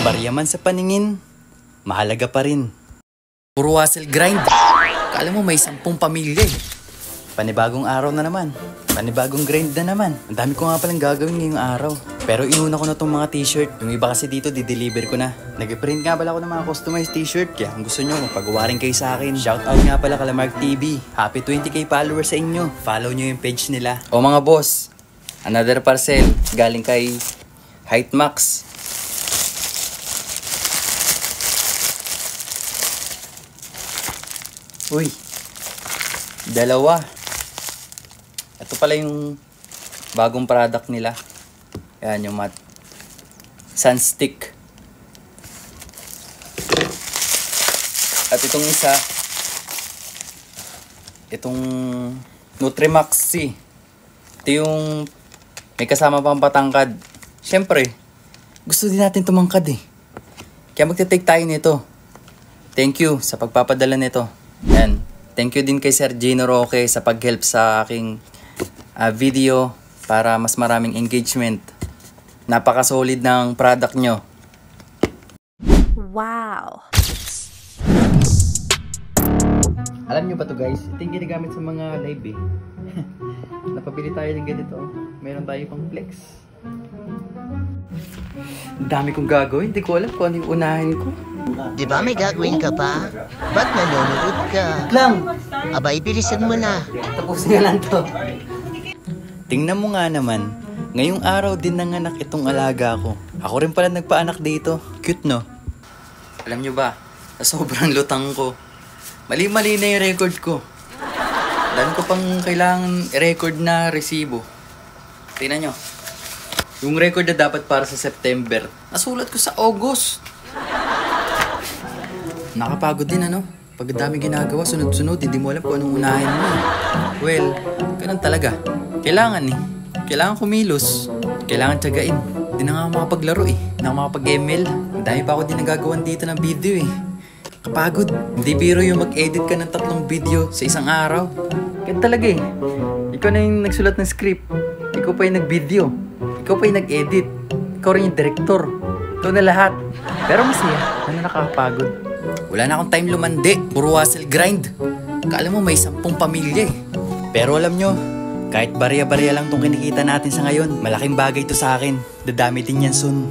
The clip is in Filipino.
Barya man sa paningin, mahalaga pa rin. Puro hustle grind. Kala mo may 10 pamilya eh. Panibagong araw na naman. Panibagong grind na naman. Ang dami ko nga palang gagawin ngayong araw. Pero inuna ko na tong mga t-shirt. Yung iba kasi dito, di-deliver ko na. Nag-print nga pala ako ng mga customized t-shirt. Kaya kung gusto nyo, magpagawa rin kayo sa akin. Shoutout nga pala kala Mark TV. Happy 20k followers sa inyo. Follow nyo yung page nila. O mga boss, another parcel galing kay Heightmax. Uy, dalawa. Ito pala yung bagong product nila. Yan yung mat Sunstick. At itong isa, itong Nutrimax C. Ito yung may kasama pang patangkad. Siyempre, gusto din natin tumangkad eh. Kaya magte-take tayo nito. Thank you sa pagpapadala nito. Yan. Thank you din kay Sir Gino Roque sa pag-help sa aking video para mas maraming engagement. Napaka-solid ng product nyo. Wow! Alam nyo ba to guys? Ito yung ginagamit sa mga live eh. Napabili tayo ng ganito. Meron tayo pang flex. Dami kong gagawin. Hindi ko alam kung ano yung unahin ko. Di ba may gagawin ka pa? Ba't nanonood ka? Lang! Abay, bilisan mo na. Tapusin na lang to. Tingnan mo nga naman. Ngayong araw din nanganak itong alaga ko. Ako rin pala nagpaanak dito. Cute no? Alam nyo ba? Sa sobrang lutang ko. Mali-mali na yung record ko. Dami ko pang kailangan i-record na resibo. Tingnan nyo. Yung record na dapat para sa September, nasulat ko sa August. Nakapagod din ano? Pag dami ginagawa, sunod-sunod, hindi mo alam kung anong unahin mo. Well, ganun talaga. Kailangan eh. Kailangan kumilos. Kailangan tiyagain. Hindi na nga ako makapaglaro eh. Hindi na ako makapag-ML. Ang dami pa ako din nagagawan dito ng video eh. Kapagod. Hindi biro yung mag-edit ka ng 3 video sa isang araw. Ganun talaga eh. Ikaw na yung nagsulat ng script. Ikaw pa yung nag-video. Ikaw pa yung nag-edit. Ikaw rin yung director. Ikaw na lahat. Pero masaya. Ano nakakapagod? Wala na akong time lumandi. Puro hustle grind. Kala mo may 10 pamilya eh. Pero alam nyo, kahit barya-barya lang tong kinikita natin sa ngayon, malaking bagay to sa akin. Dadami din yan soon.